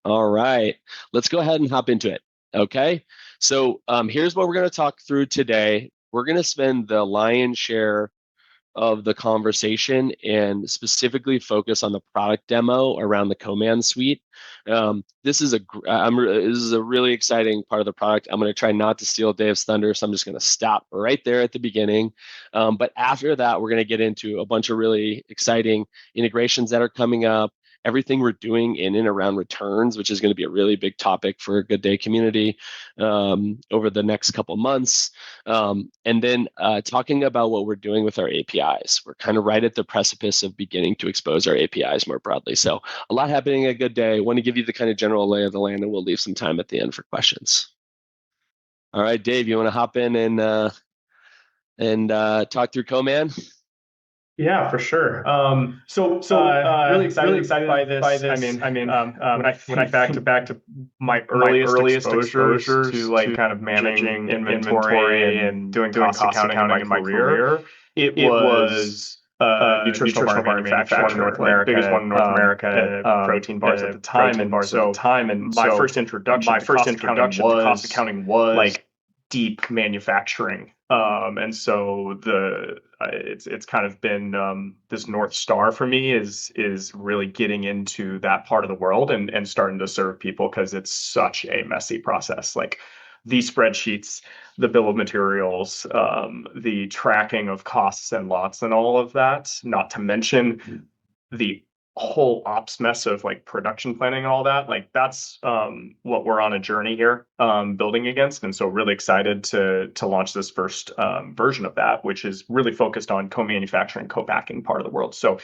All right, let's go ahead and hop into it. Okay, so here's what we're going to talk through today. We're going to spend the lion's share of the conversation and specifically focus on the product demo around the command suite. This is a really exciting part of the product. I'm going to try not to steal Dave's thunder, so I'm just going to stop right there at the beginning. But after that, we're going to get into a bunch of really exciting integrations that are coming up, everything we're doing in and around returns, which is going to be a really big topic for a GoodDay community over the next couple months. And then talking about what we're doing with our APIs. We're kind of right at the precipice of beginning to expose our APIs more broadly. So a lot happening at GoodDay. I want to give you the kind of general lay of the land, and we'll leave some time at the end for questions. All right, Dave, you want to hop in and talk through Coman? Yeah, for sure. Really excited by this. When I think back to my earliest exposures to like kind of managing inventory and doing cost accounting in my career, it was nutritional bar manufacturer, like biggest one in North America, protein bars at the time. My first introduction to cost accounting was like deep manufacturing. It's kind of been this North Star for me is really getting into that part of the world and starting to serve people because it's such a messy process. Like these spreadsheets, the bill of materials, the tracking of costs and lots and all of that, not to mention the whole ops mess of like production planning and all that. Like that's what we're on a journey here building against. And so really excited to launch this first version of that, which is really focused on co-manufacturing, co-packing part of the world. So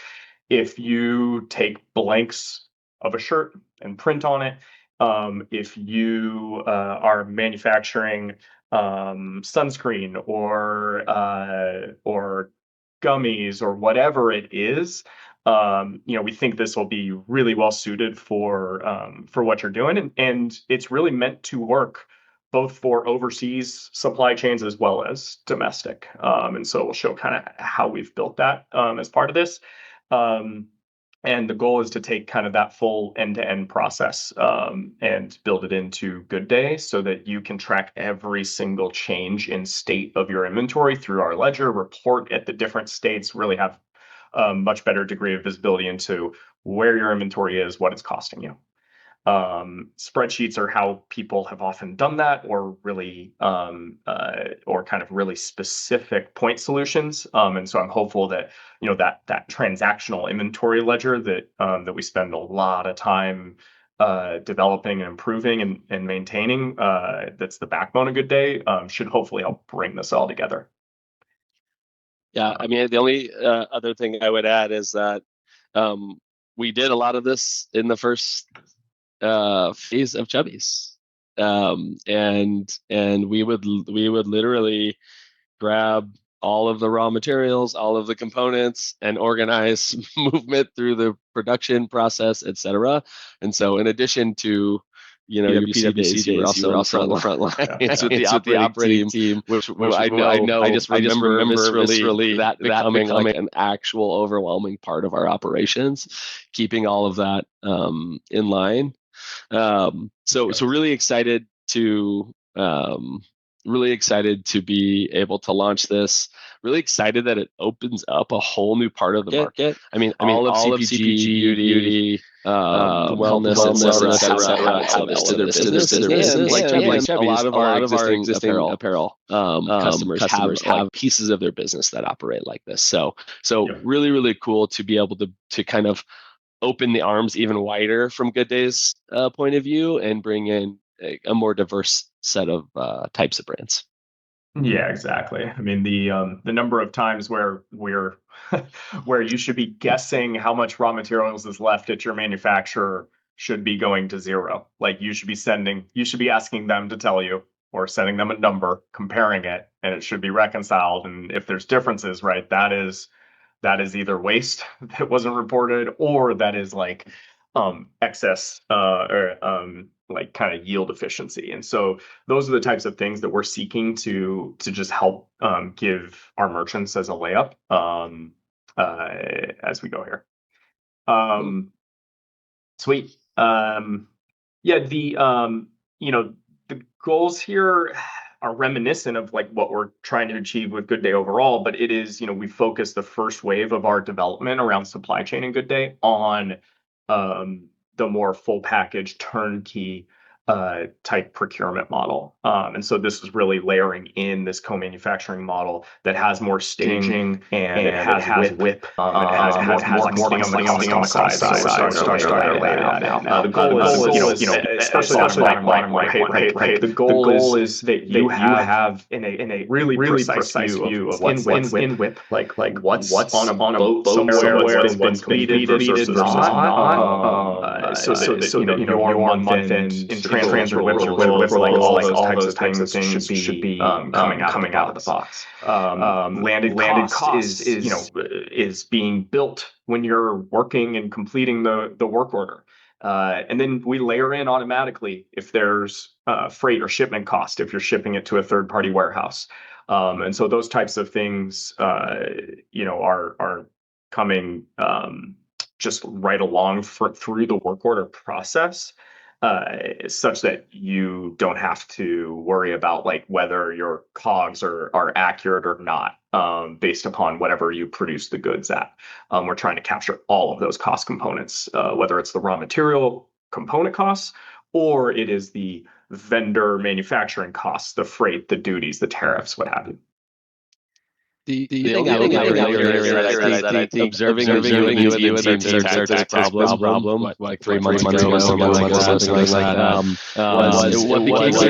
if you take blanks of a shirt and print on it, if you are manufacturing sunscreen or gummies or whatever it is, we think this will be really well suited for what you're doing, and it's really meant to work both for overseas supply chains as well as domestic. And so we'll show kind of how we've built that as part of this. And the goal is to take kind of that full end-to-end process and build it into GoodDay so that you can track every single change in state of your inventory through our ledger, report at the different states, really have a much better degree of visibility into where your inventory is, what it's costing you. Spreadsheets are how people have often done that, or really, or kind of really specific point solutions. And so I'm hopeful that that transactional inventory ledger that we spend a lot of time developing and improving and maintaining, that's the backbone of GoodDay, should hopefully help bring this all together. Yeah, I mean, the only other thing I would add is that we did a lot of this in the first phase of Chubbies, and we would literally grab all of the raw materials, all of the components, and organize movement through the production process, etc. And so, in addition to your PwC days, you were also on the front line with the operating team, which I know. I just remember viscerally that becoming like an actual overwhelming part of our operations, keeping all of that in line. So really excited to be able to launch this. Really excited that it opens up a whole new part of the market. I mean, all of CPG, beauty, wellness, etc. have this to their business. And like Chubbies, a lot of our existing apparel customers have pieces of their business that operate like this. So really, really cool to be able to kind of open the arms even wider from GoodDay's point of view and bring in a more diverse set of types of brands. Yeah, exactly. I mean, the number of times where we're where you should be guessing how much raw materials is left at your manufacturer should be going to zero. Like you should be asking them to tell you or sending them a number, comparing it, and it should be reconciled. And if there's differences, right, that is either waste that wasn't reported or that is like excess or like kind of yield efficiency. And so those are the types of things that we're seeking to just help give our merchants as a layup as we go here. Sweet. Yeah, the goals here are reminiscent of like what we're trying to achieve with GoodDay overall, but it is, we focus the first wave of our development around supply chain and GoodDay on the more full package turnkey type procurement model. And so this is really layering in this co-manufacturing model that has more staging and it has WIP. It has more complexity on the cost side. So we're starting to lay that out now. The goal is, especially bottom right, the goal is that you have in a really precise view of what's in WIP, like what's on a boat somewhere that's been completed versus not. So that your month end transfer WIP like all those types of things should be coming out of the box. Landed cost is being built when you're working and completing the work order. And then we layer in automatically if there's freight or shipment cost if you're shipping it to a third-party warehouse. And so those types of things, are coming just right along through the work order process, such that you don't have to worry about like whether your COGS are accurate or not, based upon whatever you produce the goods at. We're trying to capture all of those cost components, whether it's the raw material component costs or it is the vendor manufacturing costs, the freight, the duties, the tariffs, what have you. The only thing I think observing you and the team start this problem, like 3 months ago, something like that, what became can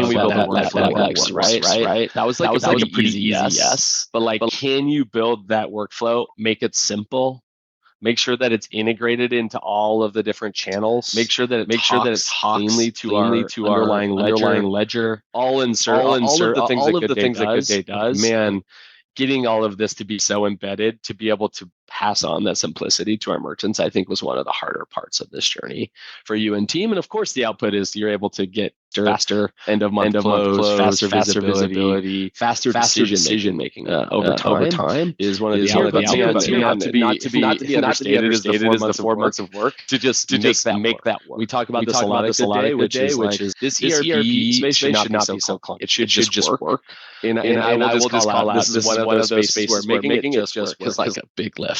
we build a workflow, right? That was like a pretty easy yes, but like, can you build that workflow, make it simple? Make sure that it's integrated into all of the different channels. Make sure that it talks cleanly to our underlying ledger. All of the things that GoodDay does. Man, getting all of this to be so embedded, to be able to pass on that simplicity to our merchants, I think was one of the harder parts of this journey for you and team. And of course, the output is you're able to get faster end of month close, faster visibility, faster decision making over time is one of the outputs. Not to be understated is the 4 months of work to just make that work. We talk about this a lot at GoodDay, which is this ERP space should not be so clunky. It should just work. And I will just call out this is one of those spaces where making it just work is like a big lift.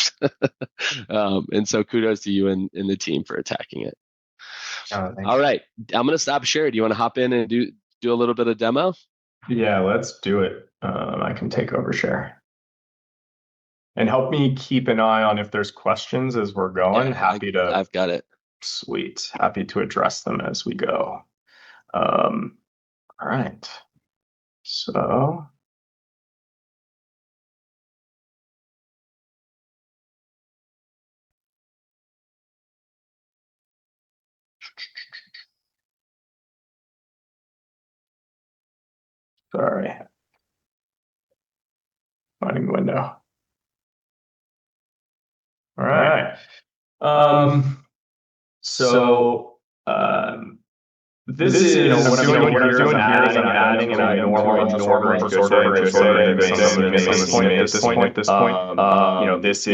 And so kudos to you and the team for attacking it. All right, I'm going to stop sharing. Do you want to hop in and do a little bit of demo? Yeah, let's do it. I can take over share. And help me keep an eye on if there's questions as we're going. Yeah, I've got it. Sweet. Happy to address them as we go. All right. So sorry. Finding the window. All right. This is what I'm doing here is I'm adding an item to order to this point. This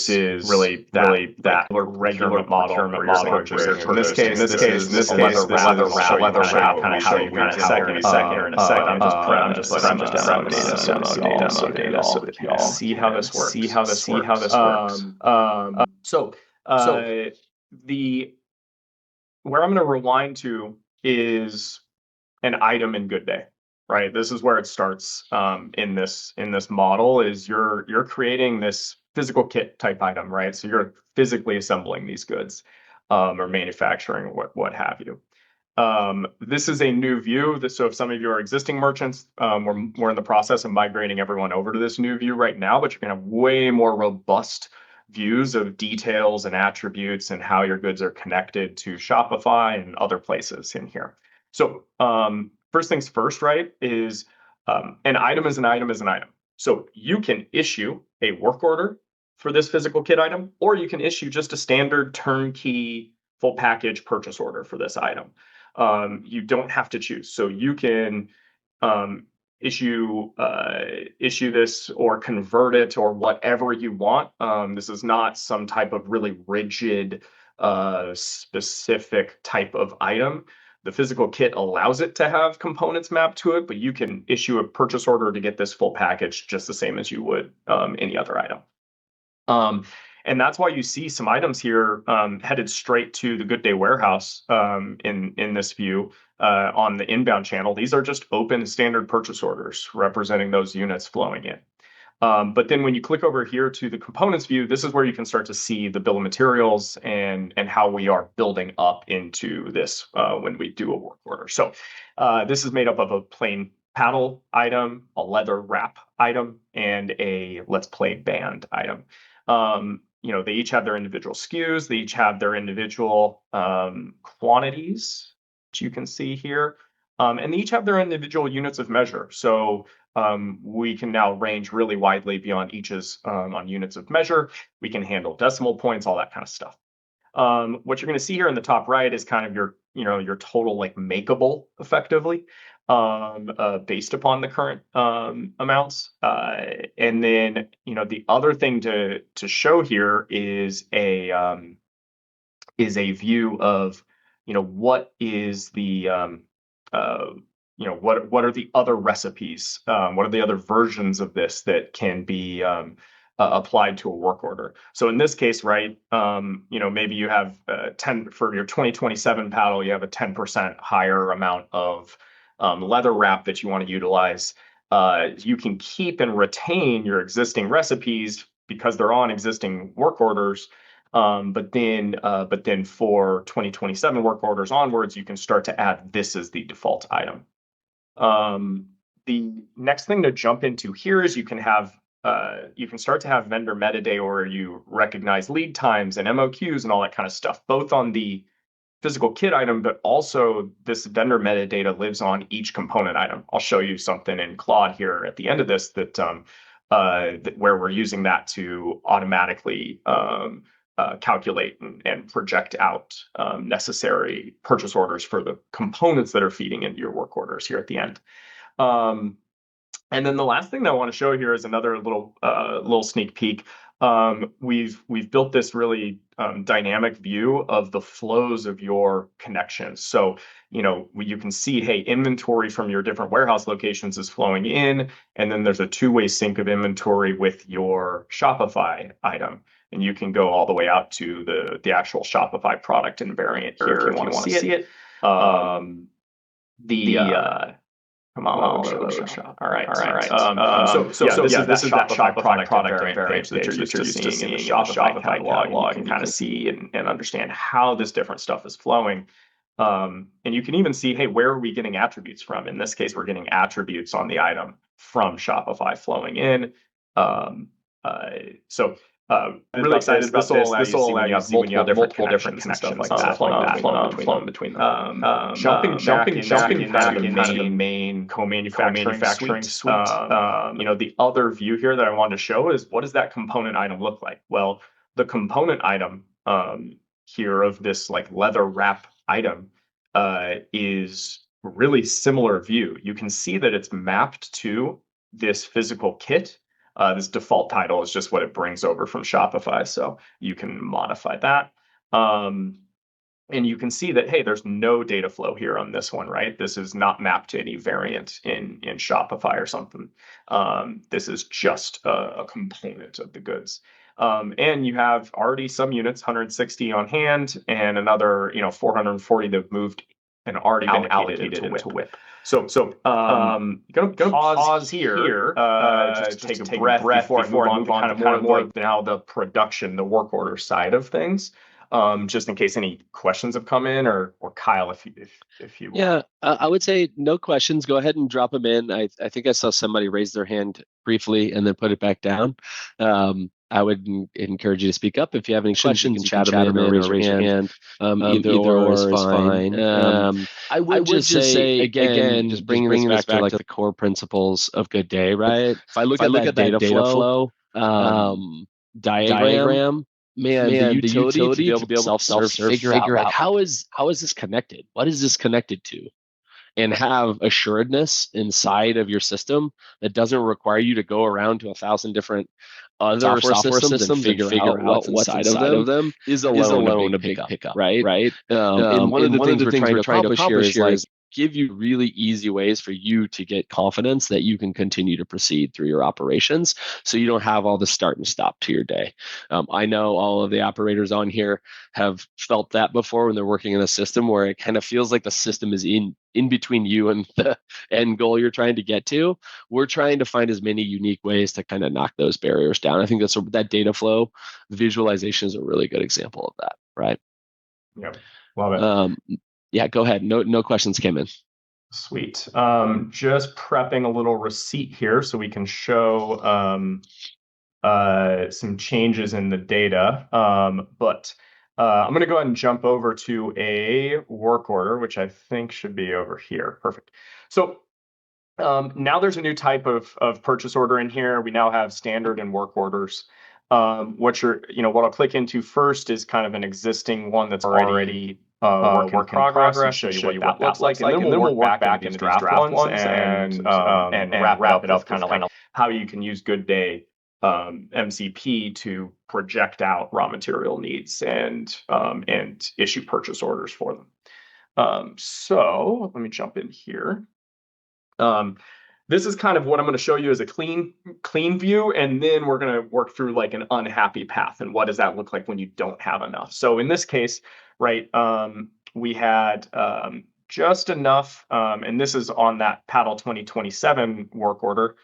is really that regular procurement model. In this case, this leather wrap. I'll show you in a second. I'm just downloading data so that y'all see how this works. So where I'm going to rewind to is an item in GoodDay, right? This is where it starts in this model. Is you're creating this physical kit type item, right? So you're physically assembling these goods or manufacturing what have you. This is a new view. So if some of you are existing merchants, we're in the process of migrating everyone over to this new view right now, but you're going to have way more robust views of details and attributes and how your goods are connected to Shopify and other places in here. So first things first, right, is an item is an item is an item. So you can issue a work order for this physical kit item, or you can issue just a standard turnkey full package purchase order for this item. You don't have to choose. So you can issue this or convert it or whatever you want. This is not some type of really rigid specific type of item. The physical kit allows it to have components mapped to it, but you can issue a purchase order to get this full package just the same as you would any other item. And that's why you see some items here headed straight to the GoodDay warehouse in this view on the inbound channel. These are just open standard purchase orders representing those units flowing in. But then when you click over here to the components view, this is where you can start to see the bill of materials and how we are building up into this when we do a work order. So this is made up of a plain paddle item, a leather wrap item, and a let's play band item. They each have their individual SKUs. They each have their individual quantities, which you can see here. And they each have their individual units of measure. So we can now range really widely beyond each's on units of measure. We can handle decimal points, all that kind of stuff. What you're going to see here in the top right is kind of your total like makeable effectively based upon the current amounts. And then the other thing to show here is a view of what is the what are the other recipes? What are the other versions of this that can be applied to a work order? So in this case, right, maybe you have 10 for your 2027 paddle, you have a 10% higher amount of leather wrap that you want to utilize. You can keep and retain your existing recipes because they're on existing work orders. But then for 2027 work orders onwards, you can start to add this as the default item. The next thing to jump into here is you can start to have vendor metadata where you recognize lead times and MOQs and all that kind of stuff, both on the physical kit item, but also this vendor metadata lives on each component item. I'll show you something in Claude here at the end of this that where we're using that to automatically calculate and project out necessary purchase orders for the components that are feeding into your work orders here at the end. And then the last thing that I want to show here is another little sneak peek. We've built this really dynamic view of the flows of your connections. So you can see, hey, inventory from your different warehouse locations is flowing in, and then there's a two-way sync of inventory with your Shopify item. And you can go all the way out to the actual Shopify product and variant here if you want to see it. Come on, shop. All right. So this is that Shopify product and variant that you're used to seeing in the Shopify catalog. You can kind of see and understand how this different stuff is flowing. And you can even see, hey, where are we getting attributes from? In this case, we're getting attributes on the item from Shopify flowing in. Really excited about this. This will allow you to see when you have multiple different connections and stuff like that flowing between them. Jumping back in the main co-manufacturing suite. The other view here that I wanted to show is what does that component item look like? Well, the component item here of this like leather wrap item is really similar view. You can see that it's mapped to this physical kit. This default title is just what it brings over from Shopify, so you can modify that. And you can see that, hey, there's no data flow here on this one, right? This is not mapped to any variant in Shopify or something. This is just a component of the goods. And you have already some units, 160 on hand, and another 440 that have moved and already been allocated into WIP. So gonna pause here, just to take a breath before I move on to more now the production, the work order side of things. Just in case any questions have come in, or Kyle, if you want. Yeah, I would say no questions. Go ahead and drop them in. I think I saw somebody raise their hand briefly and then put it back down. I would encourage you to speak up if you have any questions. You can chat them in or raise your hand. Either or is fine. I would just say again, just bringing this back to like the core principles of GoodDay, right? If I look at that data flow diagram, man, the utility to be able to self-serve, figure out like how is this connected? What is this connected to? And have assuredness inside of your system that doesn't require you to go around to 1,000 different other software systems and figure out what's inside of them is alone a big pickup, right? And one of the things we're trying to accomplish here is give you really easy ways for you to get confidence that you can continue to proceed through your operations so you don't have all the start and stop to your day. I know all of the operators on here have felt that before when they're working in a system where it kind of feels like the system is in between you and the end goal you're trying to get to. We're trying to find as many unique ways to kind of knock those barriers down. I think that data flow visualization is a really good example of that, right? Yeah, love it. Yeah, go ahead. No questions came in. Sweet. Just prepping a little receipt here so we can show some changes in the data. But I'm going to go ahead and jump over to a work order, which I think should be over here. Perfect. So now there's a new type of purchase order in here. We now have standard and work orders. What I'll click into first is kind of an existing one that's already work in progress and show you what that looks like. And then we'll work back into these draft ones and wrap it up kind of like how you can use GoodDay MCP to project out raw material needs and issue purchase orders for them. So let me jump in here. This is kind of what I'm going to show you as a clean view, and then we're going to work through like an unhappy path and what does that look like when you don't have enough. So in this case, right, we had just enough, and this is on that paddle 2027 work order,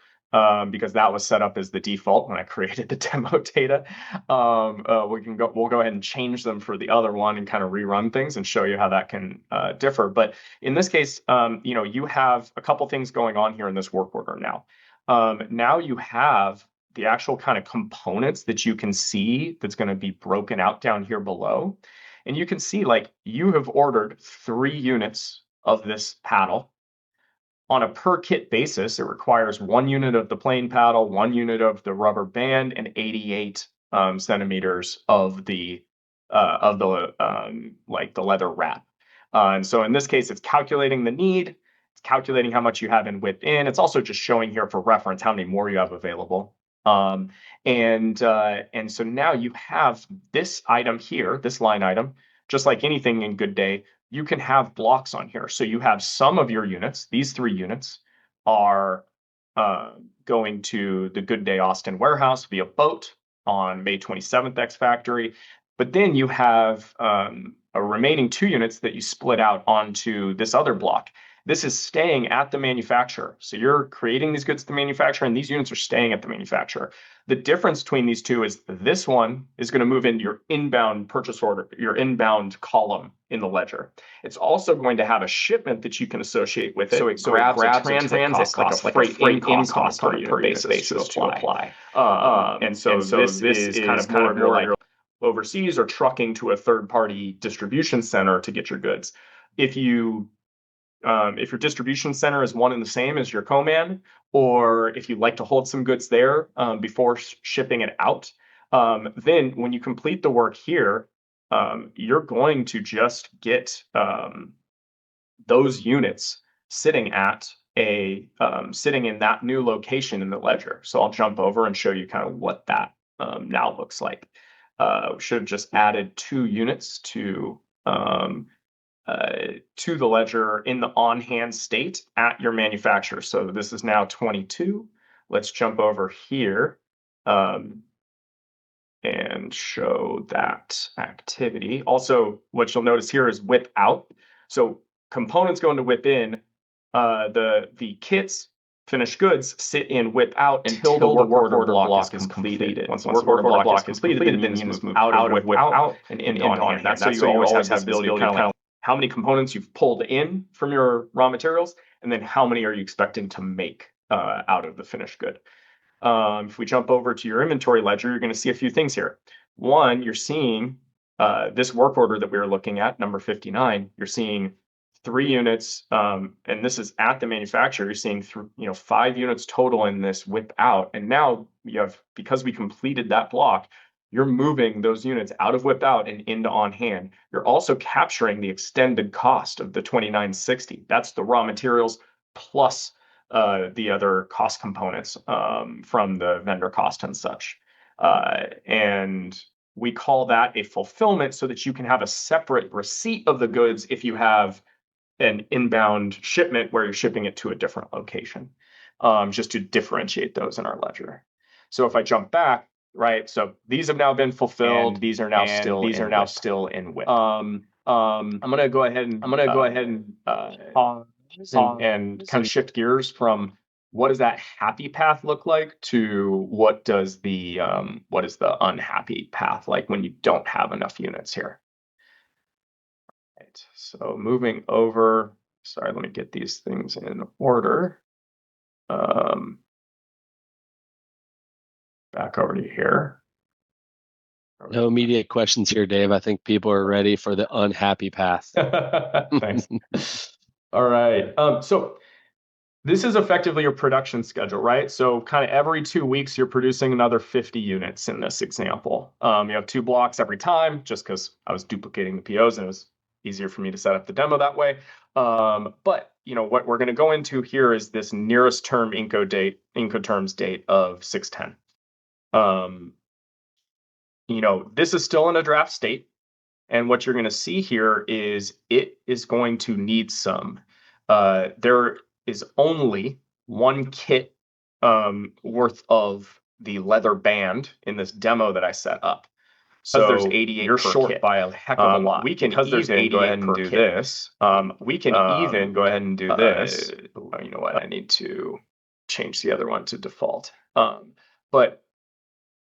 because that was set up as the default when I created the demo data. We'll go ahead and change them for the other one and kind of rerun things and show you how that can differ. But in this case, you have a couple things going on here in this work order now. Now you have the actual kind of components that you can see that's going to be broken out down here below. And you can see like you have ordered 3 units of this paddle. On a per kit basis, it requires 1 unit of the plain paddle, 1 unit of the rubber band, and 88 centimeters of the leather wrap. And so in this case, it's calculating the need, it's calculating how much you have in width in. It's also just showing here for reference how many more you have available. And so now you have this item here, this line item, just like anything in GoodDay. You can have blocks on here. So you have some of your units, these 3 units, are going to the GoodDay Austin warehouse via boat on May 27th X Factory. But then you have a remaining 2 units that you split out onto this other block. This is staying at the manufacturer. So you're creating these goods at the manufacturer, and these units are staying at the manufacturer. The difference between these two is this one is going to move into your inbound purchase order, your inbound column in the ledger. It's also going to have a shipment that you can associate with it. So it grabs a transit cost, like a freight in cost per unit basis to apply. And so this is kind of more like overseas or trucking to a third-party distribution center to get your goods. If your distribution center is one and the same as your co-man, or if you'd like to hold some goods there before shipping it out, then when you complete the work here, you're going to just get those units sitting in that new location in the ledger. So I'll jump over and show you kind of what that now looks like. We should have just added 2 units to the ledger in the on-hand state at your manufacturer. So this is now 22. Let's jump over here and show that activity. Also, what you'll notice here is whip out. So components go into whip in. The kits, finished goods, sit in whip out until the work order block is completed. Once the work order block is completed, then units move out of whip out and into on-hand. That's so you always have visibility of kind of how many components you've pulled in from your raw materials, and then how many are you expecting to make out of the finished good. If we jump over to your inventory ledger, you're going to see a few things here. One, you're seeing this work order that we were looking at, number 59. You're seeing 3 units, and this is at the manufacturer. You're seeing 5 units total in this whip out, and now you have, because we completed that block, you're moving those units out of whip out and into on hand. You're also capturing the extended cost of the 2960. That's the raw materials plus the other cost components from the vendor cost and such. And we call that a fulfillment so that you can have a separate receipt of the goods if you have an inbound shipment where you're shipping it to a different location, just to differentiate those in our ledger. So if I jump back, right, so these have now been fulfilled. These are now still in WIP. I'm gonna go ahead and pause and kind of shift gears from what does that happy path look like to what is the unhappy path like when you don't have enough units here. Right, so moving over, sorry, let me get these things in order. Back over to here. No immediate questions here, Dave. I think people are ready for the unhappy path. Thanks. All right. So this is effectively your production schedule, right? So kind of every 2 weeks, you're producing another 50 units in this example. You have 2 blocks every time, just because I was duplicating the POs and it was easier for me to set up the demo that way. But what we're going to go into here is this nearest term Incoterms date of 6/10. This is still in a draft state. And what you're going to see here is it is going to need some. There is only 1 kit worth of the leather band in this demo that I set up. So there's 88 you're short kit by a heck of a lot. We can even go ahead and do this. We can even go ahead and do this. You know what? I need to change the other one to default. But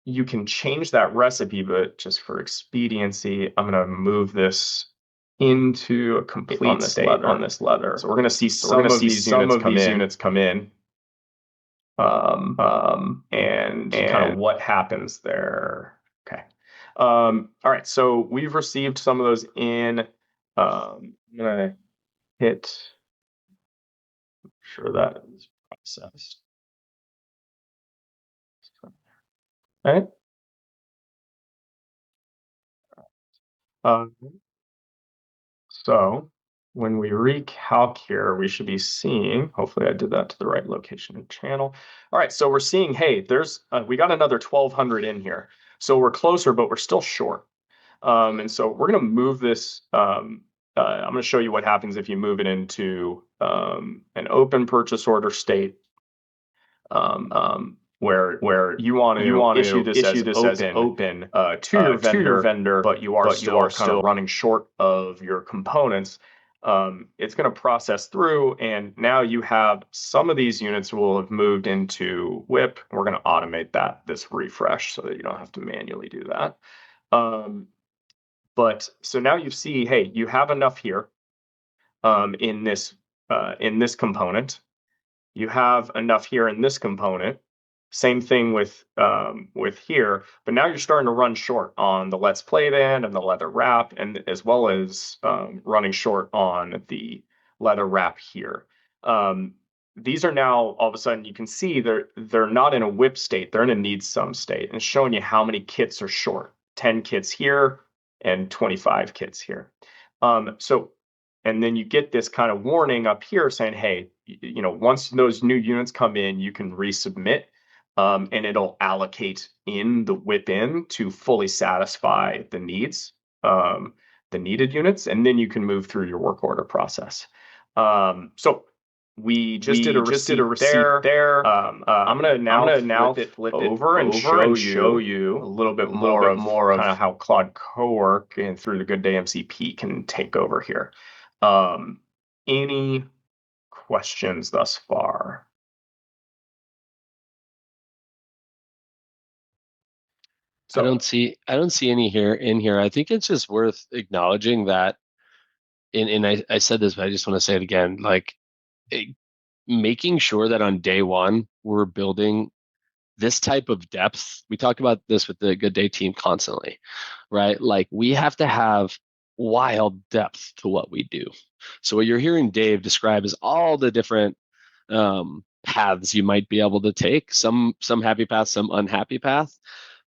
you can change that recipe, but just for expediency, I'm going to move this into a complete state on this leather. So we're going to see some of these units come in. And kind of what happens there. Okay. All right. So we've received some of those in. I'm going to hit. Make sure that is processed. All right. So when we recalc here, we should be seeing, hopefully I did that to the right location and channel. All right, so we're seeing, hey, we got another 1,200 in here. So we're closer, but we're still short. And so we're going to move this. I'm going to show you what happens if you move it into an open purchase order state. Where you want to issue this as open to your vendor, but you are still kind of running short of your components. It's going to process through, and now you have some of these units will have moved into WIP. We're going to automate this refresh so that you don't have to manually do that. But so now you see, hey, you have enough here in this component. You have enough here in this component. Same thing with here, but now you're starting to run short on the Let's Play band and the leather wrap, and as well as running short on the leather wrap here. These are now all of a sudden you can see they're not in a WIP state, they're in a needs some state, and it's showing you how many kits are short. 10 kits here and 25 kits here. And then you get this kind of warning up here saying, hey, once those new units come in, you can resubmit. And it'll allocate in the WIP in to fully satisfy the needs, the needed units, and then you can move through your work order process. So we just did a receipt there. I'm gonna now flip it over and show you a little bit more of kind of how Claude Cowork and through the GoodDay MCP can take over here. Any questions thus far? So I don't see any in here. I think it's just worth acknowledging that, and I said this, but I just want to say it again, like making sure that on day one we're building this type of depth. We talk about this with the GoodDay team constantly, right? Like we have to have wild depth to what we do. So what you're hearing Dave describe is all the different paths you might be able to take, some happy path, some unhappy path.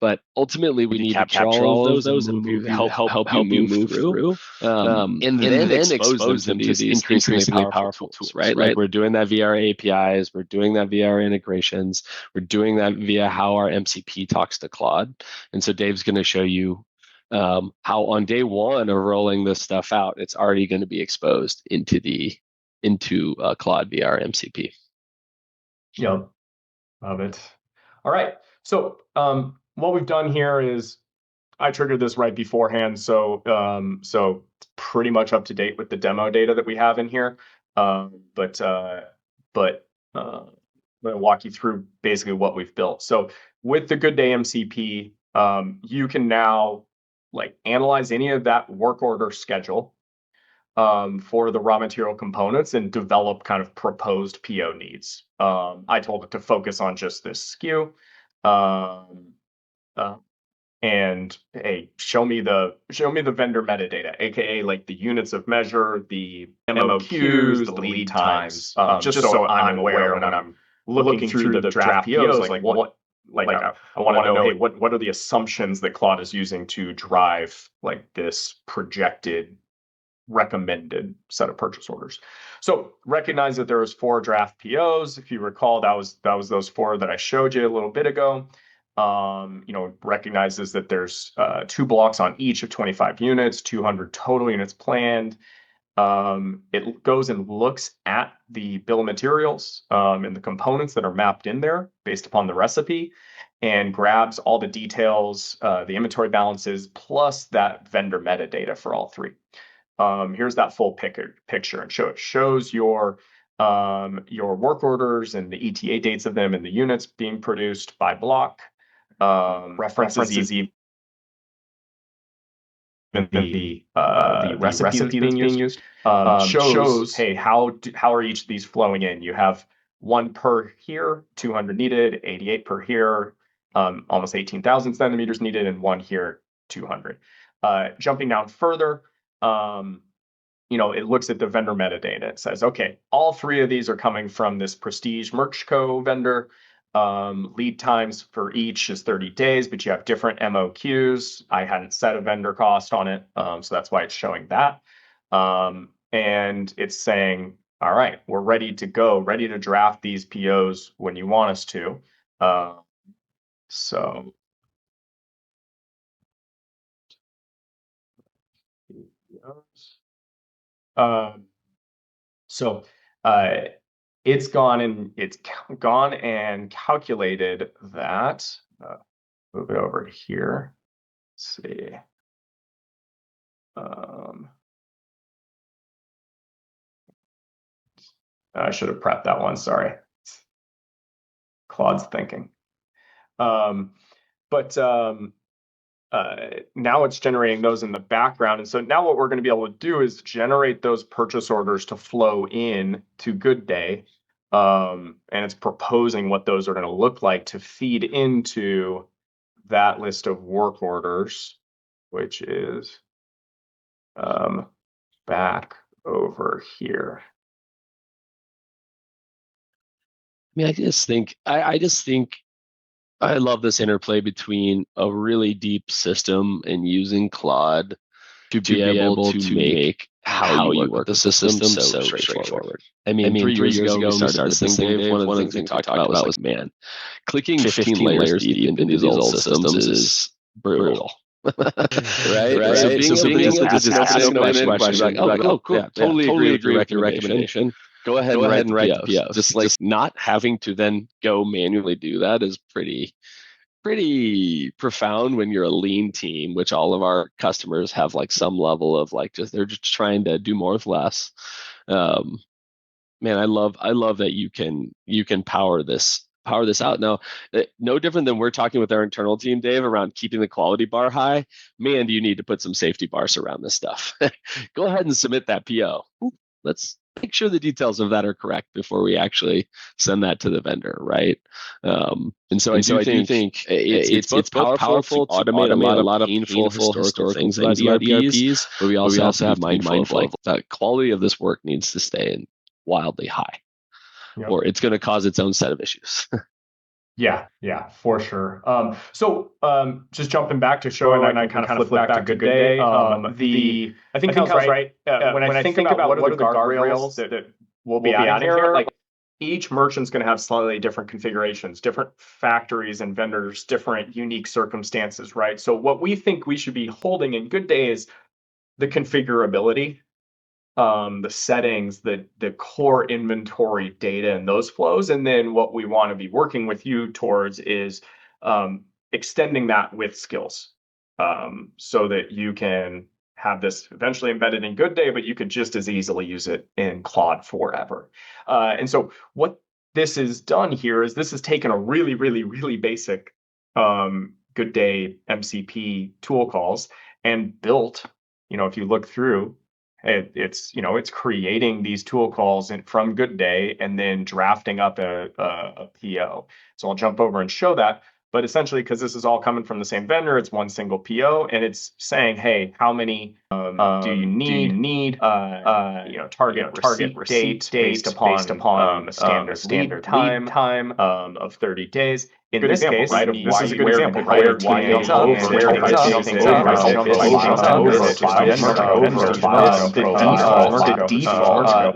But ultimately, we need to capture all of those and help you move through, and then expose them to these increasingly powerful tools, right? Like we're doing that via our APIs, we're doing that via our integrations, we're doing that via how our MCP talks to Claude. And so Dave's going to show you how on day one of rolling this stuff out, it's already going to be exposed into Claude via our MCP. Yep, love it. All right, so what we've done here is I triggered this right beforehand, so so it's pretty much up to date with the demo data that we have in here. But I'm going to walk you through basically what we've built. So with the GoodDay MCP, you can now like analyze any of that work order schedule for the raw material components and develop kind of proposed PO needs. I told it to focus on just this SKU. And hey, show me the vendor metadata, aka like the units of measure, the MOQs, the lead times, just so I'm aware when I'm looking through the draft POs, like what I want to know, hey, what are the assumptions that Claude is using to drive like this projected recommended set of purchase orders. So recognize that there was 4 draft POs. If you recall, that was those 4 that I showed you a little bit ago. Recognizes that there's 2 blocks on each of 25 units, 200 total units planned. It goes and looks at the bill of materials and the components that are mapped in there based upon the recipe and grabs all the details, the inventory balances, plus that vendor metadata for all 3. Here's that full picture and shows your work orders and the ETA dates of them and the units being produced by block. References even the recipe that's being used. Shows hey, how are each of these flowing in? You have 1 per here, 200 needed, 88 per here, almost 18,000 centimeters needed, and 1 here, 200. Jumping down further, it looks at the vendor metadata. It says, okay, all 3 of these are coming from this Prestige Merch Co. vendor. Lead times for each is 30 days, but you have different MOQs. I hadn't set a vendor cost on it, so that's why it's showing that. And it's saying, all right, we're ready to go, ready to draft these POs when you want us to. So it's gone and calculated that. Move it over to here. Let's see. I should have prepped that one. Sorry. Claude's thinking. Now it's generating those in the background. And so now what we're going to be able to do is generate those purchase orders to flow in to GoodDay. And it's proposing what those are going to look like to feed into that list of work orders, which is back over here. I mean, I just think I love this interplay between a really deep system and using Claude to be able to make how you work with the system so straightforward. I mean, 3 years ago when we started this thing, Dave, one of the things we talked about was, man, clicking 15 layers deep into these old systems is brutal. right? So being able to just ask an open-ended question, like, oh, cool, yeah, totally agree with your recommendation. Go ahead and write the POs. Just like not having to then go manually do that is pretty profound when you're a lean team, which all of our customers have like some level of like they're just trying to do more with less. Man, I love that you can power this out. Now, no different than we're talking with our internal team, Dave, around keeping the quality bar high. Man, do you need to put some safety bars around this stuff. Go ahead and submit that PO. Let's make sure the details of that are correct before we actually send that to the vendor, right? And so I do think it's both powerful to automate a lot of painful historical things about ERPs, but we also have to be mindful of like the quality of this work needs to stay wildly high, or it's going to cause its own set of issues. Yeah, for sure. So just jumping back to show, and I can kind of flip back to GoodDay. I think Kyle's right. When I think about what are the guardrails that we'll be adding here, like each merchant's going to have slightly different configurations, different factories and vendors, different unique circumstances, right? So what we think we should be holding in GoodDay is the configurability, the settings, the core inventory data and those flows. And then what we want to be working with you towards is extending that with skills, so that you can have this eventually embedded in GoodDay, but you could just as easily use it in Claude forever. And so what this is done here is this has taken a really, really, really basic GoodDay MCP tool calls and built, if you look through, it's creating these tool calls from GoodDay and then drafting up a PO. So I'll jump over and show that. But essentially, because this is all coming from the same vendor, it's one single PO, and it's saying, hey, how many do you need? Target receipt date based upon a standard lead time of 30 days. In this case, right, this is a good example, right? Where things up,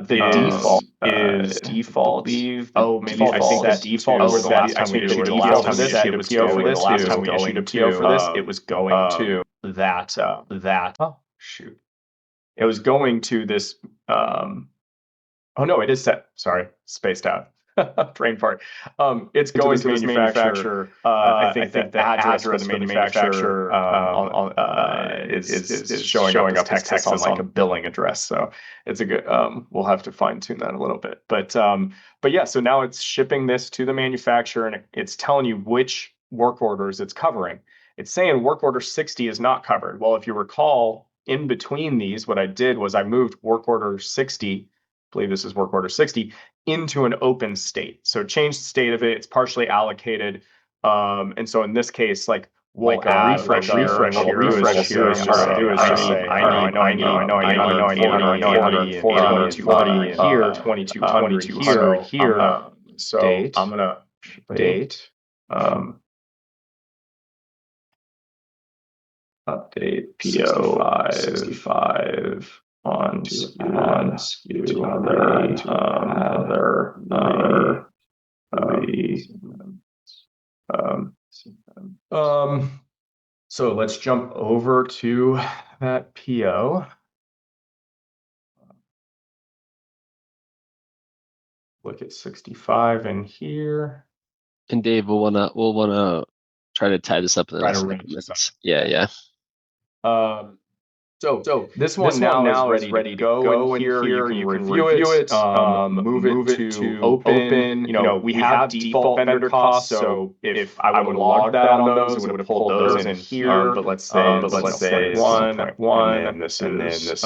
the default. Oh, maybe I think the default was the last time we issued a PO for this. It was going to the last time we issued a PO for this. It was going to that. Oh shoot! It was going to this. Oh no, it is set. Sorry, spaced out. Brain fart. It's going to this manufacturer. I think the address for the manufacturer is showing up as Texas on like a billing address. So it's a good. We'll have to fine tune that a little bit. But yeah. So now it's shipping this to the manufacturer, and it's telling you which work orders it's covering. It's saying work order 60 is not covered. Well, if you recall, in between these, what I did was I moved work order 60. I believe this is work order 60 into an open state. So change the state of it. It's partially allocated. And so in this case, like we'll add refresh here. What we'll refresh here is just say, I need 40 here, 2200 here. So I'm gonna date. Update PO 65 on SKU other. So let's jump over to that PO. Look at 65 in here. And Dave, we'll wanna try to tie this up in the next couple minutes. Yeah. So this one now is ready to go. And here you can review it, move it to open. We have default vendor costs. So if I would log that on those, it would have pulled those in here. But let's say it's 1.1, and this is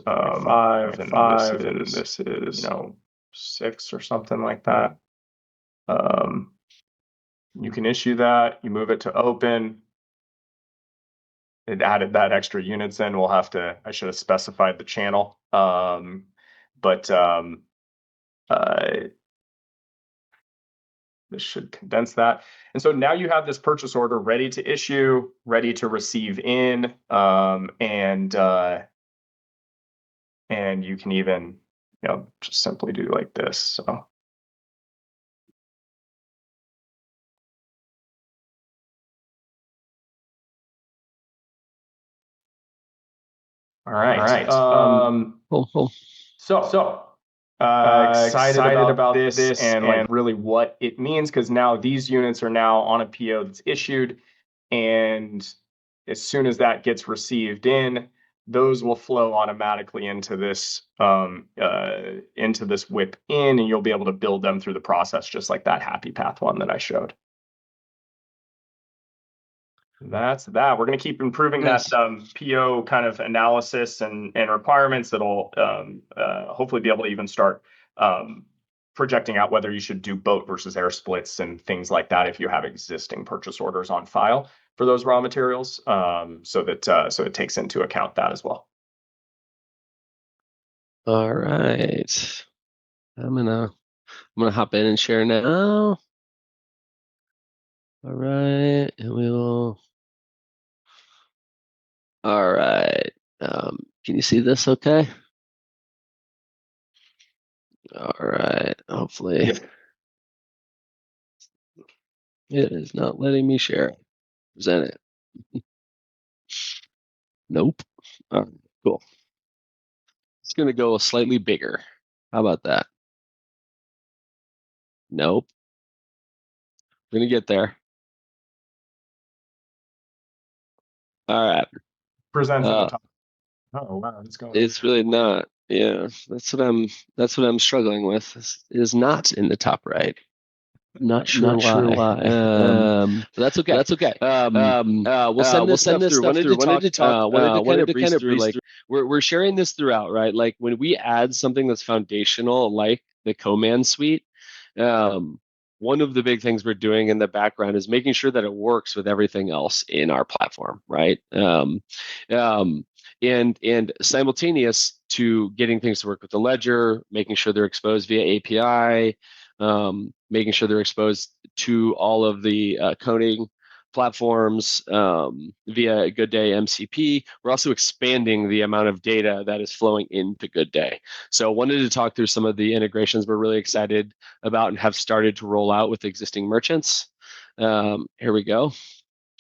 5, and this is 6 or something like that. You can issue that. You move it to open. It added that extra units in. I should have specified the channel. But this should condense that. And so now you have this purchase order ready to issue, ready to receive in, and you can even, just simply do like this. So. All right. Cool. So excited about this and like really what it means, because now these units are now on a PO that's issued, and as soon as that gets received in, those will flow automatically into this whip in, and you'll be able to build them through the process, just like that happy path one that I showed. That's that. We're going to keep improving that PO kind of analysis and requirements that'll hopefully be able to even start projecting out whether you should do boat versus air splits and things like that if you have existing purchase orders on file for those raw materials, so it takes into account that as well. All right. I'm gonna hop in and share now. All right, and we'll. All right. Can you see this okay? All right. Hopefully. Yep. It is not letting me share it. Present it. Nope. All right, cool. It's going to go slightly bigger. How about that? Nope. We're going to get there. All right. Presents at the top. Oh wow, it's going. It's really not. Yeah, that's what I'm struggling with. Is not in the top right. Not sure why. But that's okay. We'll send this stuff through. Wanted to kind of breeze through. We're sharing this throughout, right? Like when we add something that's foundational, like the Command Suite, um, one of the big things we're doing in the background is making sure that it works with everything else in our platform, right? Um, and simultaneous to getting things to work with the ledger, making sure they're exposed via API, making sure they're exposed to all of the coding platforms via GoodDay MCP. We're also expanding the amount of data that is flowing into GoodDay. So wanted to talk through some of the integrations we're really excited about and have started to roll out with existing merchants. Here we go.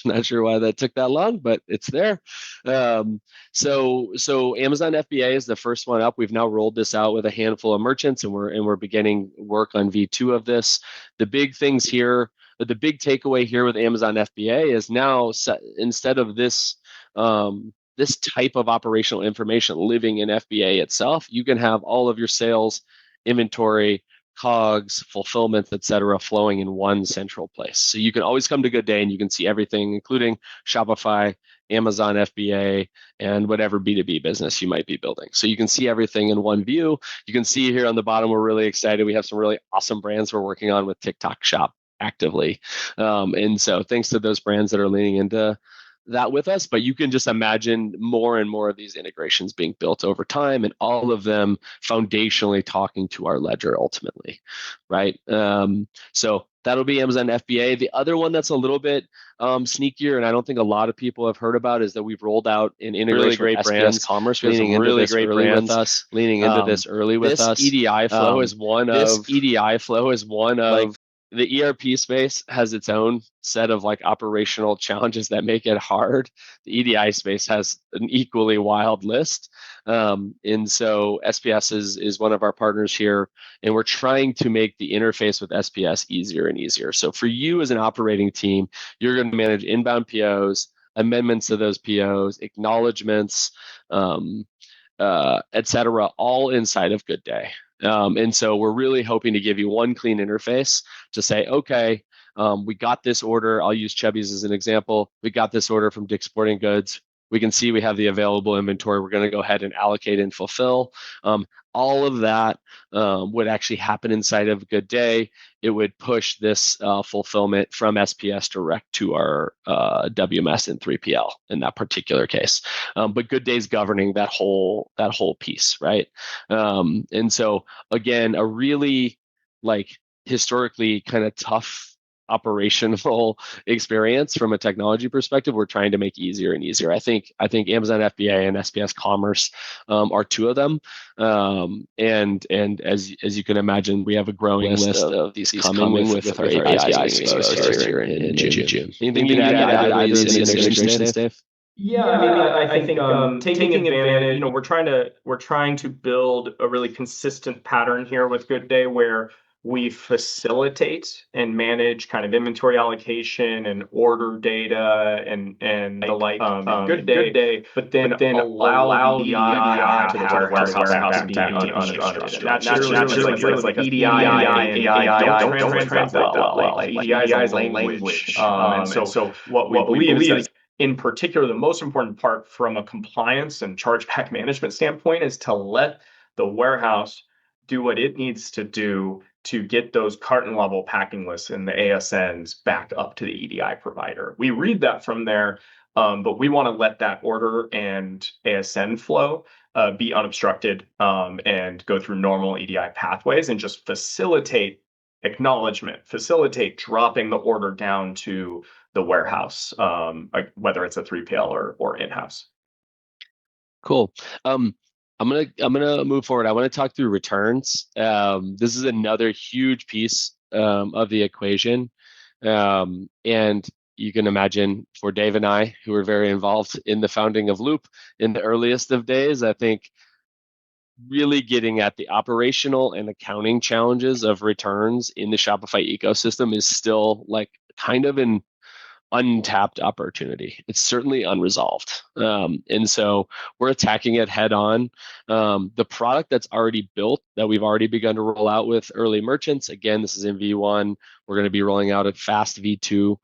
Not sure why that took that long, but it's there. So Amazon FBA is the first one up. We've now rolled this out with a handful of merchants, and we're beginning work on V2 of this. The big things here, the big takeaway here with Amazon FBA is now instead of this type of operational information living in FBA itself, you can have all of your sales, inventory, COGS, fulfillment, et cetera, flowing in one central place. So you can always come to GoodDay and you can see everything, including Shopify, Amazon FBA, and whatever B2B business you might be building. So you can see everything in one view. You can see here on the bottom, we're really excited. We have some really awesome brands we're working on with TikTok Shop actively. And so thanks to those brands that are leaning into that with us, but you can just imagine more and more of these integrations being built over time and all of them foundationally talking to our ledger ultimately, right? So that'll be Amazon FBA. The other one that's a little bit sneakier, and I don't think a lot of people have heard about, is that we've rolled out an integration really great with SPS Commerce. Leaning into really this great early brands with us. Leaning into this early with us. This EDI flow is one of. This EDI flow is one of. Like, the ERP space has its own set of like operational challenges that make it hard. The EDI space has an equally wild list. And so SPS is one of our partners here, and we're trying to make the interface with SPS easier and easier. So for you as an operating team, you're going to manage inbound POs, amendments to those POs, acknowledgements, et cetera, all inside of GoodDay. And so we're really hoping to give you one clean interface to say, okay, we got this order. I'll use Chubbies as an example. We got this order from Dick's Sporting Goods. We can see we have the available inventory. We're going to go ahead and allocate and fulfill. All of that would actually happen inside of GoodDay. It would push this fulfillment from SPS direct to our WMS and 3PL in that particular case. But GoodDay's governing that whole piece, right? And so again, a really like historically kind of tough operational experience from a technology perspective, we're trying to make easier and easier. I think Amazon FBA and SPS Commerce are two of them, and as you can imagine, we have a growing list of these coming with our APIs being exposed here in June. Anything you'd add to either of these integrations, Dave? Yeah, I mean, I think taking advantage, we're trying to build a really consistent pattern here with GoodDay where we facilitate and manage kind of inventory allocation and order data and the like GoodDay, but then allow the EDI to the warehouse to be unobstructed. Naturally, like EDI and API don't translate that well. Like EDI is a language. So what we believe is that in particular, the most important part from a compliance and chargeback management standpoint is to let the warehouse do what it needs to do to get those carton level packing lists and the ASNs back up to the EDI provider. We read that from there, but we want to let that order and ASN flow be unobstructed and go through normal EDI pathways and just facilitate acknowledgement, facilitate dropping the order down to the warehouse, like whether it's a 3PL or in-house. Cool. I'm gonna move forward. I want to talk through returns. This is another huge piece of the equation, and you can imagine for Dave and I, who were very involved in the founding of Loop in the earliest of days, I think really getting at the operational and accounting challenges of returns in the Shopify ecosystem is still like kind of an untapped opportunity. It's certainly unresolved. And so we're attacking it head on. The product that's already built, that we've already begun to roll out with early merchants, again, this is in V1. We're going to be rolling out a fast V2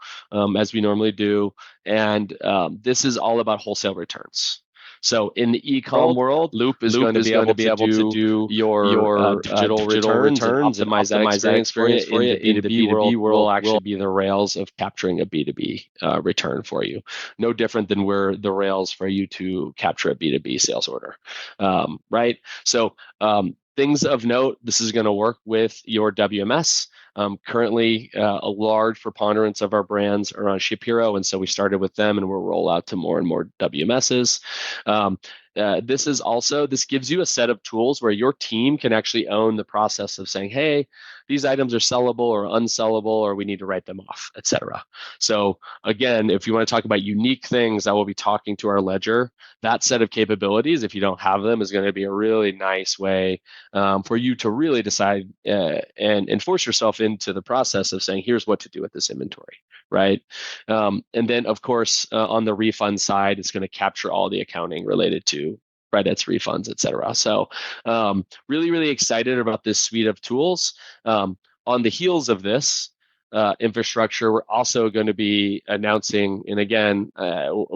as we normally do. And this is all about wholesale returns. So in the e-com world, Loop is going to be able to do your digital returns and optimize that experience for you. In the B2B world will actually be the rails of capturing a B2B return for you. No different than we're the rails for you to capture a B2B sales order, right? So things of note, this is going to work with your WMS. Currently, a large preponderance of our brands are on ShipHero, and so we started with them, and we'll roll out to more and more WMSs. This gives you a set of tools where your team can actually own the process of saying, hey, these items are sellable or unsellable, or we need to write them off, et cetera. So again, if you want to talk about unique things, I will be talking to our ledger. That set of capabilities, if you don't have them, is going to be a really nice way for you to really decide and force yourself into the process of saying, here's what to do with this inventory, right? And then, of course, on the refund side, it's going to capture all the accounting related to credits, refunds, et cetera. So really, really excited about this suite of tools. On the heels of this infrastructure, we're also going to be announcing, and again,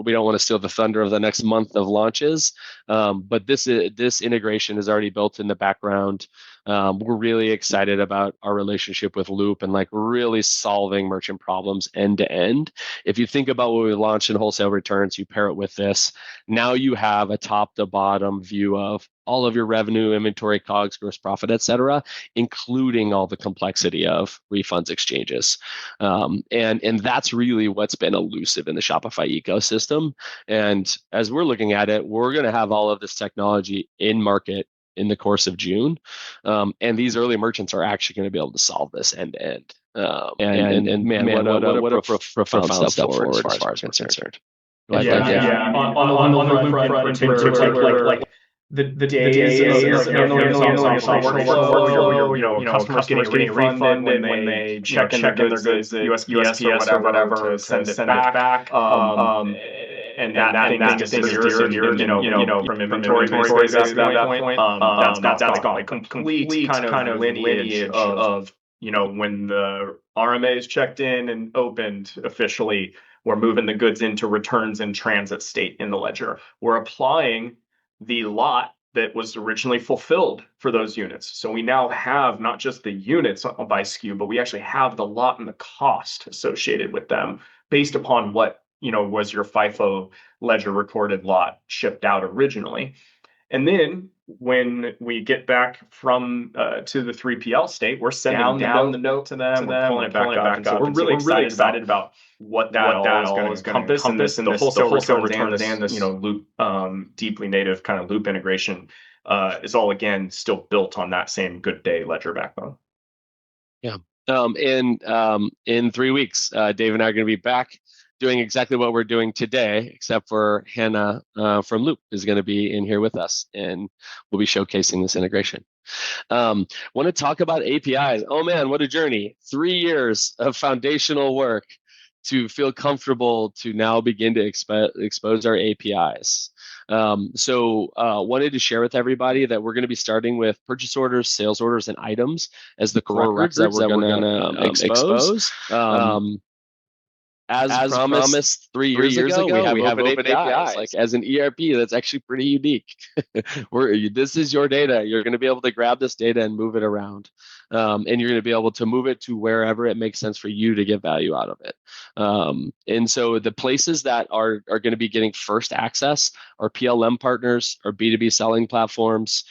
we don't want to steal the thunder of the next month of launches, but this integration is already built in the background. We're really excited about our relationship with Loop and like really solving merchant problems end to end. If you think about what we launched in Wholesale Returns, you pair it with this, now you have a top to bottom view of all of your revenue, inventory, COGS, gross profit, et cetera, including all the complexity of refunds, exchanges. And that's really what's been elusive in the Shopify ecosystem. And as we're looking at it, we're going to have all of this technology in market in the course of June. And these early merchants are actually going to be able to solve this end to end. And what a profound step forward as far as I'm concerned. On the Loop front in particular, like the days of handling this workflow, customers getting a refund when they check in their goods, USPS or whatever, to send it back. And that disappears, and from inventory space at that point, that's gone. Like complete kind of lineage of when the RMA is checked in and opened officially, we're moving the goods into returns in transit state in the ledger. We're applying the lot that was originally fulfilled for those units. So we now have not just the units by SKU, but we actually have the lot and the cost associated with them based upon what was your FIFO ledger recorded lot shipped out originally. And then when we get back from to the 3PL state, we're sending down the note to them, we're pulling it back up. And so we're really excited about what that all is going to encompass, and the wholesale returns and this Loop deeply native kind of Loop integration is all again still built on that same GoodDay ledger backbone. Yeah. In 3 weeks, Dave and I are going to be back doing exactly what we're doing today, except for Hannah from Loop is going to be in here with us, and we'll be showcasing this integration. Want to talk about APIs. Oh man, what a journey. 3 years of foundational work to feel comfortable to now begin to expose our APIs. So wanted to share with everybody that we're going to be starting with purchase orders, sales orders, and items as the core records that we're going to expose. As promised 3 years ago, we have open APIs. Like as an ERP, that's actually pretty unique. This is your data. You're going to be able to grab this data and move it around. and you're going to be able to move it to wherever it makes sense for you to get value out of it. And so the places that are going to be getting first access are PLM partners, or B2B selling platforms.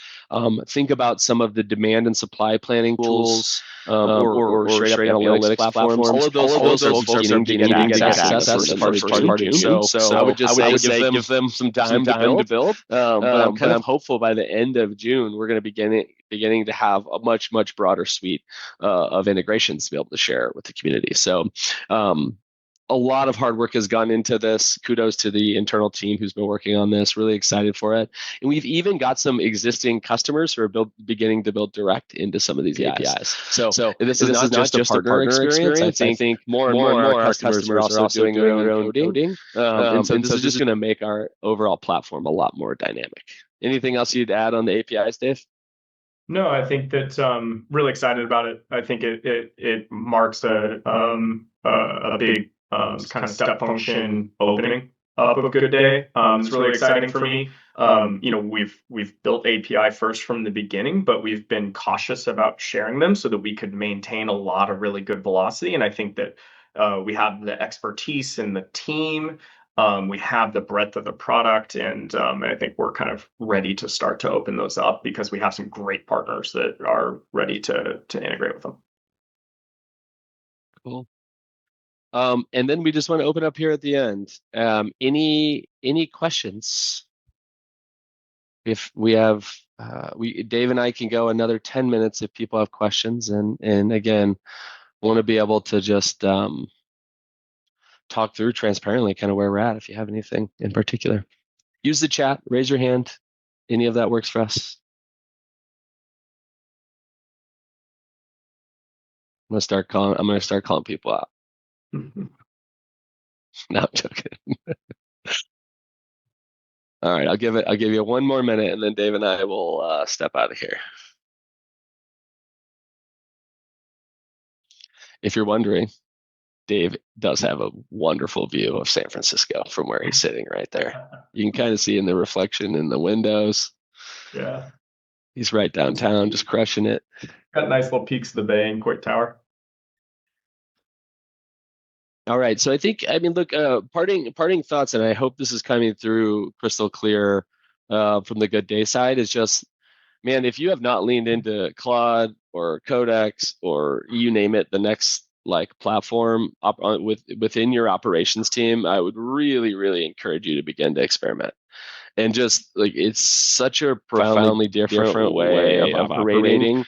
Think about some of the demand and supply planning tools, or straight up analytics platforms. All of those folks are beginning to get access in the first part of June. So I would just say give them some time to build. But I'm kind of hopeful by the end of June, we're going to be beginning to have a much broader suite of integrations to be able to share with the community. So a lot of hard work has gone into this. Kudos to the internal team who's been working on this. Really excited for it. And we've even got some existing customers who are beginning to build direct into some of these APIs. So this is not just a partner experience. I think more and more our customers are also doing their own coding. And so this is just going to make our overall platform a lot more dynamic. Anything else you'd add on the APIs, Dave? No, I think that really excited about it. I think it marks a big kind of step function opening up of GoodDay. It's really exciting for me. We've built API first from the beginning, but we've been cautious about sharing them so that we could maintain a lot of really good velocity. And I think that we have the expertise in the team. We have the breadth of the product, and I think we're kind of ready to start to open those up because we have some great partners that are ready to integrate with them. Cool. And then we just want to open up here at the end. Any questions? If we have, Dave and I can go another 10 minutes if people have questions. And again, want to be able to just talk through transparently kind of where we're at. If you have anything in particular, use the chat, raise your hand. Any of that works for us. I'm gonna start calling people out. No, I'm joking. All right, I'll give you one more minute, and then Dave and I will step out of here. If you're wondering, Dave does have a wonderful view of San Francisco from where he's sitting right there. You can kind of see in the reflection in the windows. Yeah. He's right downtown, just crushing it. Got nice little peaks of the bay and Coit Tower. All right, so I mean, look, parting thoughts, and I hope this is coming through crystal clear from the GoodDay side, is just, man, if you have not leaned into Claude or Codex or you name it, the next platform within your operations team, I would really encourage you to begin to experiment. And just it's such a profoundly different way of operating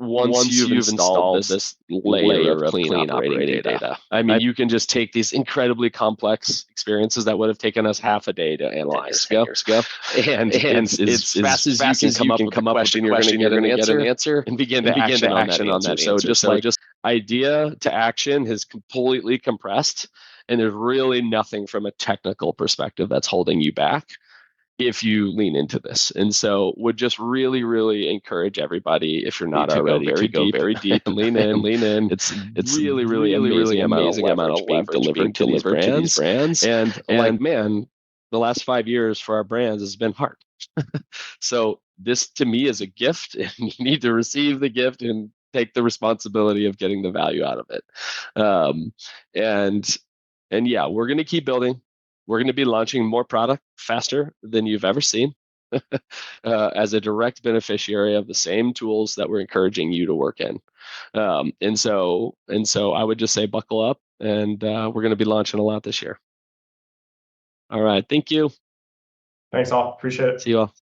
once you've installed this layer of clean operating data. I mean, you can just take these incredibly complex experiences that would have taken us half a day to analyze 10 years ago. And as fast as you can come up with a question, you're going to get an answer and begin to action on that. So just idea to action has completely compressed, and there's really nothing from a technical perspective that's holding you back if you lean into this. And so would just really encourage everybody, if you're not already, to go very deep and lean in. It's really amazing amount of being delivered to these brands. And man, the last 5 years for our brands has been hard. So this to me is a gift, and you need to receive the gift and take the responsibility of getting the value out of it. And yeah, we're going to keep building. We're going to be launching more product faster than you've ever seen as a direct beneficiary of the same tools that we're encouraging you to work in. And so I would just say buckle up, and we're going to be launching a lot this year. All right. Thank you. Thanks all. Appreciate it. See you all.